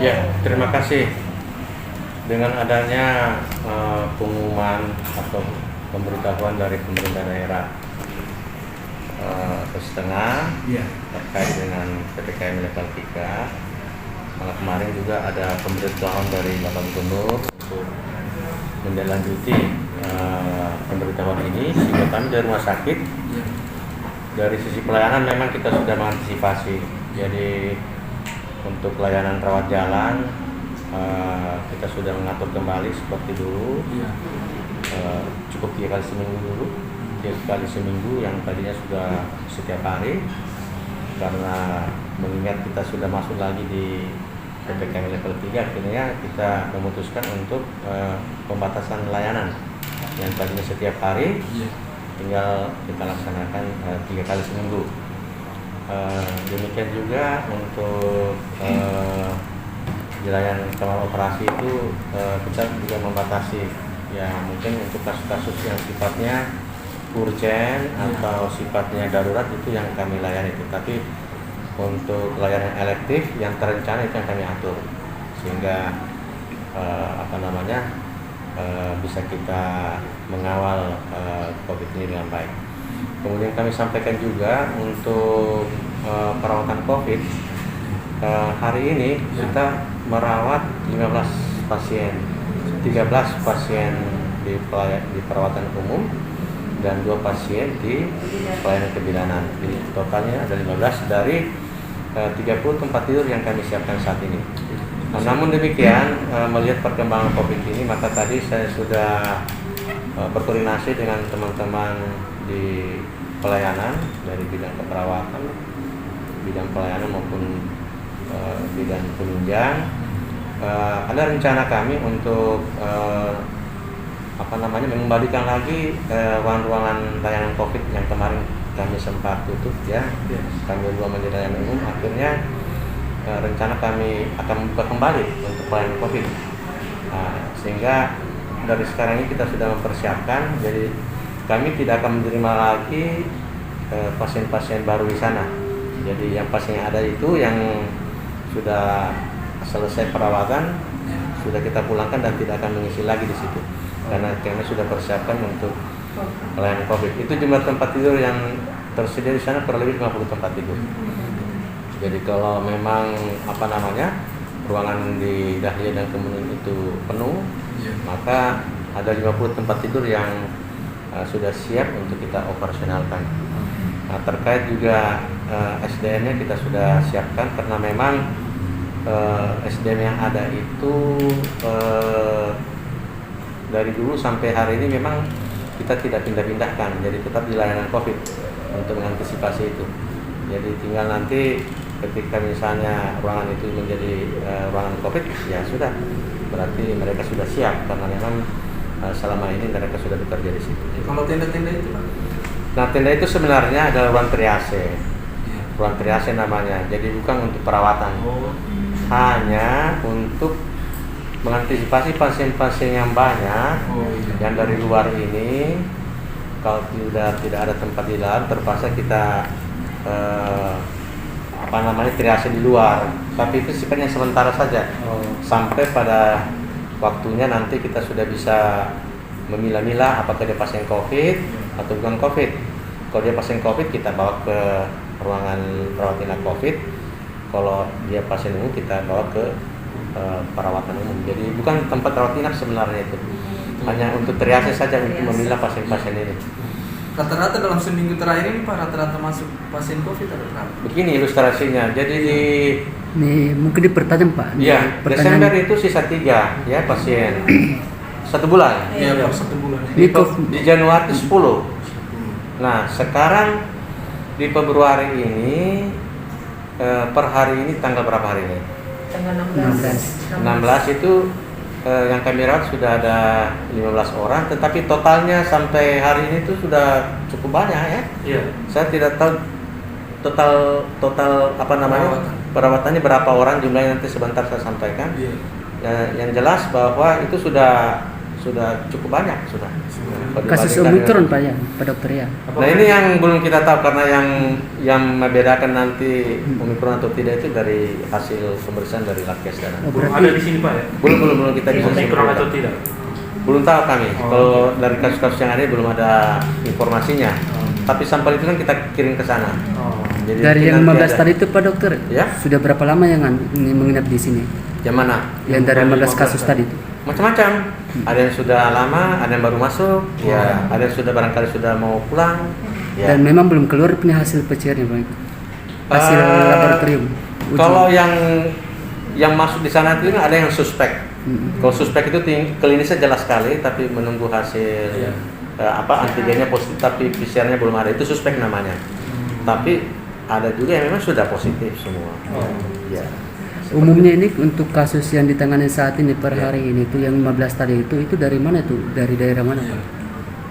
Ya, terima kasih. Dengan adanya pengumuman atau pemberitahuan dari pemerintah daerah setengah terkait dengan PPKM level 3, malah kemarin juga ada pemberitahuan dari Bapak Gubernur untuk menindaklanjuti pemberitahuan ini, sehingga kami dari rumah sakit dari sisi pelayanan memang kita sudah mengantisipasi. Jadi untuk layanan rawat jalan kita sudah mengatur kembali seperti dulu. Cukup 3 kali seminggu dulu, 3 kali seminggu yang tadinya sudah setiap hari, karena mengingat kita sudah masuk lagi di PPKM level 3, akhirnya kita memutuskan untuk pembatasan layanan yang tadinya setiap hari tinggal kita laksanakan 3 kali seminggu. Demikian juga untuk wilayah kamar operasi itu kita juga membatasi, ya mungkin untuk kasus-kasus yang sifatnya urgen atau sifatnya darurat itu yang kami layani, tetapi untuk layanan elektif yang terencana itu yang kami atur, sehingga bisa kita mengawal COVID ini dengan baik. Kemudian kami sampaikan juga untuk perawatan COVID, hari ini kita merawat 15 pasien, 13 pasien di perawatan umum dan 2 pasien di pelayanan kebidanan. Jadi totalnya ada 15 dari 30 tempat tidur yang kami siapkan saat ini. Namun demikian, melihat perkembangan COVID ini, maka tadi saya sudah berkoordinasi dengan teman-teman di pelayanan dari bidang keperawatan, bidang pelayanan maupun bidang penunjang. Ada rencana kami untuk mengembalikan lagi ruangan-ruangan layanan COVID yang kemarin kami sempat tutup, ya. Kami ubah menjadi layanan umum. Akhirnya rencana kami akan membuka kembali untuk pelayanan COVID. Sehingga dari sekarang ini kita sudah mempersiapkan, jadi kami tidak akan menerima lagi pasien-pasien baru di sana. Jadi yang pasien yang ada itu yang sudah selesai perawatan sudah kita pulangkan dan tidak akan mengisi lagi di situ, karena kami sudah persiapkan untuk pelayanan COVID. Itu jumlah tempat tidur yang tersedia di sana kurang lebih 50 tempat tidur. Jadi kalau memang ruangan di Dahlia dan Kemuning itu penuh, maka ada 50 tempat tidur yang sudah siap untuk kita operasionalkan. Terkait juga SDM-nya kita sudah siapkan, karena memang SDM yang ada itu dari dulu sampai hari ini memang kita tidak pindah-pindahkan, jadi tetap di layanan COVID untuk mengantisipasi itu. Jadi tinggal nanti ketika misalnya ruangan itu menjadi ruangan COVID, ya sudah, berarti mereka sudah siap, karena memang selama ini mereka sudah bekerja di situ. Kalau tenda-tenda itu, Pak? Nah, tenda itu sebenarnya adalah ruang triase. Ruang triase namanya. Jadi bukan untuk perawatan. Hanya untuk mengantisipasi pasien-pasien yang banyak yang dari luar ini. Kalau tidak ada tempat di dalam, terpaksa kita triase di luar. Tapi itu sifatnya sementara saja. Sampai pada waktunya nanti kita sudah bisa memilah-milah apakah dia pasien COVID atau bukan COVID. Kalau dia pasien COVID, kita bawa ke ruangan rawat inap COVID. Kalau dia pasien umum, kita bawa ke perawatan umum. Jadi bukan tempat rawat inap sebenarnya itu. Hanya untuk triase saja, untuk memilah pasien-pasien ini. Rata-rata dalam seminggu terakhir ini, Pak, rata-rata masuk pasien COVID ada berapa? Begini ilustrasinya. Jadi mungkin dipertajam, Pak. Iya, Desember itu sisa 3 ya pasien. 1 bulan. Iya, 1 bulan. Di Januari 10. Nah, sekarang di Februari ini per hari ini tanggal berapa hari ini? Tanggal 16. 16 itu yang kami rawat sudah ada 15 orang, tetapi totalnya sampai hari ini itu sudah cukup banyak, ya. Iya. Saya tidak tahu total perawatannya berapa orang jumlahnya, nanti sebentar saya sampaikan. Iya. Yang jelas bahwa itu sudah sudah cukup banyak sudah. Kalau Kasus dibandingkan Omikron dengan- Pak ya, Pak Dokter ya. Nah ini yang belum kita tahu karena yang membedakan nanti Omikron atau tidak itu dari hasil pemeriksaan dari lab case dan Oh, Belum berarti ada di sini Pak ya? belum kita bisa Omikron simpulkan. atau tidak? Belum tahu kami. Oh. Kalau dari kasus-kasus yang ada belum ada informasinya. Tapi sampel itu kan kita kirim ke sana. Oh. Jadi dari nanti yang 15 ada- tadi itu Pak Dokter, Ya. sudah berapa lama yang ini menginap di sini? Yang mana? Yang dari 15 kasus 15 tadi itu. Macam-macam. Ada yang sudah lama, ada yang baru masuk, ya. Ada yang sudah barangkali sudah mau pulang. Ya. Dan memang belum keluar punya hasil PCR-nya Pak. Hasil laboratorium. uji. Kalau yang masuk di sana itu ada yang suspek. Kalau suspek itu klinisnya jelas sekali, tapi menunggu hasil Iya. antigennya positif, tapi PCR-nya belum ada. Itu suspek namanya. Tapi ada juga yang memang sudah positif semua. Ya. Umumnya ini untuk kasus yang ditangani saat ini per Ya. hari ini itu yang 15 tadi itu dari mana itu? Dari daerah mana Pak?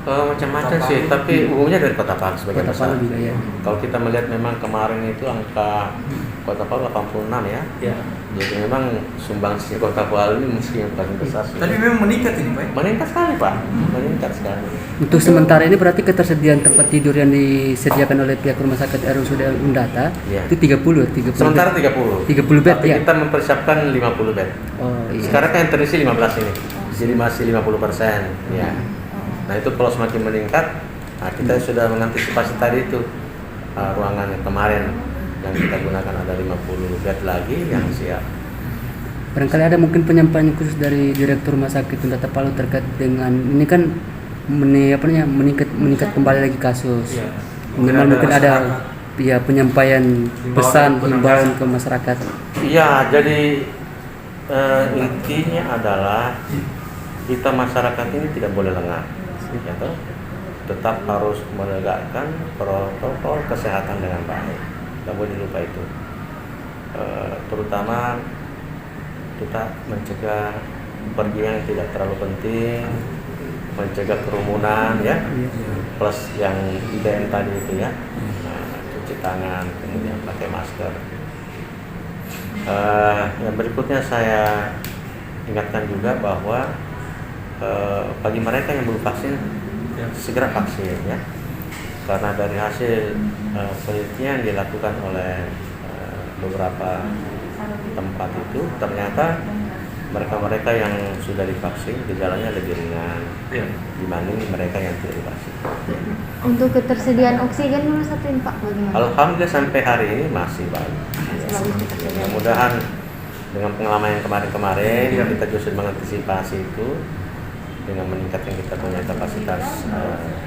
Macam-macam Kota sih, Palu. tapi umumnya dari Kota Palu sebagian Kota besar. Palu juga ya. Kalau kita melihat memang kemarin itu angka Kota Palu 86 ya. Ya. Jadi memang sumbangsi Kota Palu ini mesti yang paling besar. sih. Tapi memang meningkat ini Pak. Meningkat sekali Pak, meningkat sekali. Untuk sementara ini berarti ketersediaan tempat tidur yang disediakan oleh pihak rumah sakit RSUD Undata Iya. itu 30 Sementara bed. 30. 30 bed Tapi ya. kita mempersiapkan 50 bed. Oh iya. Sekarang kan yang terisi 15 ini. Jadi masih 50%. Ya. Nah, itu kalau semakin meningkat, nah kita sudah mengantisipasi tadi itu ruangan yang kemarin yang kita gunakan ada 50 bed lagi yang siap. Barangkali ada mungkin penyampaian khusus dari Direktur Rumah Sakit Undata Palu terkait dengan ini kan meningkat kembali lagi kasus. Iya. Minimal mungkin ada ya penyampaian Himbauan pesan dan himbauan penegasan. ke masyarakat. Iya, jadi intinya adalah kita masyarakat ini tidak boleh lengah, ya toh? Tetap harus menegakkan protokol kesehatan dengan baik. Tidak boleh lupa itu. Terutama kita mencegah pergian yang tidak terlalu penting, mencegah kerumunan, ya. Plus yang 3M tadi itu ya, cuci tangan, kemudian pakai masker. Yang berikutnya saya ingatkan juga bahwa bagi mereka yang belum vaksin segera vaksin ya, karena dari hasil penelitian yang dilakukan oleh beberapa tempat itu ternyata mereka-mereka yang sudah divaksin gejalanya lebih ringan Ya. dibanding mereka yang tidak divaksin. Untuk ketersediaan oksigen menurut satuin Pak bagaimana? Alhamdulillah sampai hari ini masih baik. Bagus ketersediaan. Mudah-mudahan dengan pengalaman yang kemarin-kemarin Ya. kita justru mengantisipasi itu dengan meningkatkan kita punya kapasitas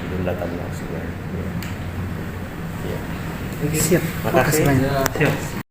jumlah tabung oksigen. Ya. Siap. Makasih. Makasih banyak. Siap.